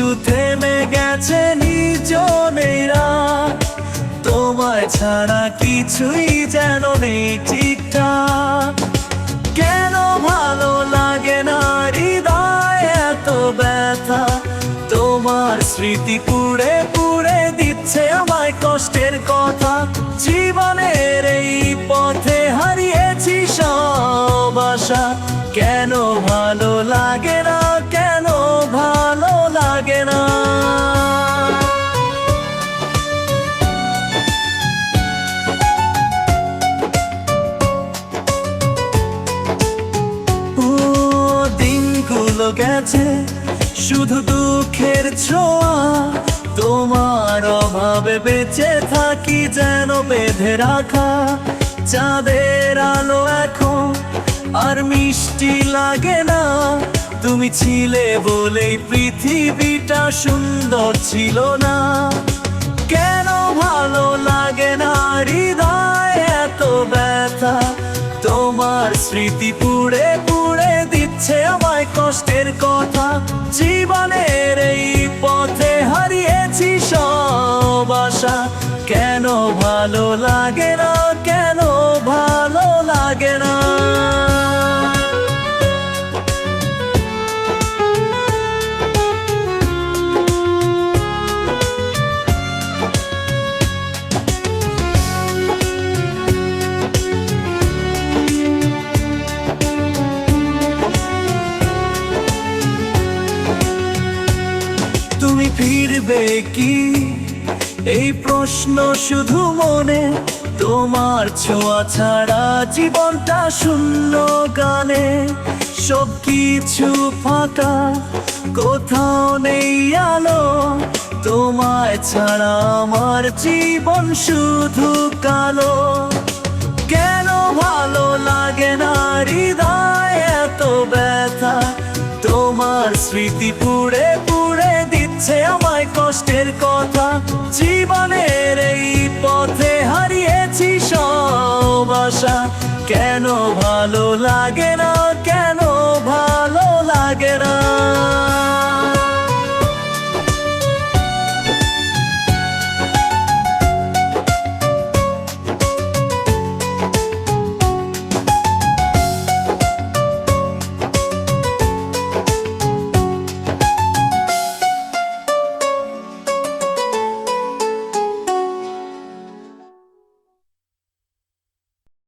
সবকিছু থেমে গেছে নিজনেরা। তোমায় ছাড়া কিছুই যেন নেই ঠিকঠাক। কেন ভালো লাগে না হৃদয় এত ব্যথা? তোমার স্মৃতি পুড়ে পুড়ে দিচ্ছে আমায় কষ্টের কথা। জীবনের এই পথে হারিয়েছি সব আশা। কেন ভালো লাগে না, কেন ভালো লাগে না? দিনগুলো গেছে শুধু দুঃখের ছোঁয়া। তোমার অভাবে বেঁচে থাকি যেন বেঁধে রাখা। চাঁদের আলো এখন আর মিষ্টি লাগে না। তুমি ছিলে বলেই পৃথিবীটা সুন্দর ছিল না। কেন ভালো লাগে না হৃদয় এত ব্যথা? তোমার স্মৃতি পুড়ে পুড়ে দিচ্ছে আমায় কষ্টের কথা। জীবনের এই পথে হারিয়েছি সব আশা। কেন ভালো লাগে না, কেন ভালো লাগে না? তুমি ফিরবে কি এই প্রশ্ন শুধু মনে। তোমার ছোঁয়া ছাড়া জীবনটা শূন্য গানে। সবকিছু ফাঁকা, কোথাও নেই আলো। তোমায় ছাড়া আমার জীবন শুধু কালো। কেন ভালো লাগে না হৃদয় এত ব্যথা? তোমার স্মৃতি পুড়ে পুড়ে দিচ্ছে আমায় কষ্টের কথা। জীবনের এই পথে হারিয়েছি সব আশা। কেন ভালো লাগে না,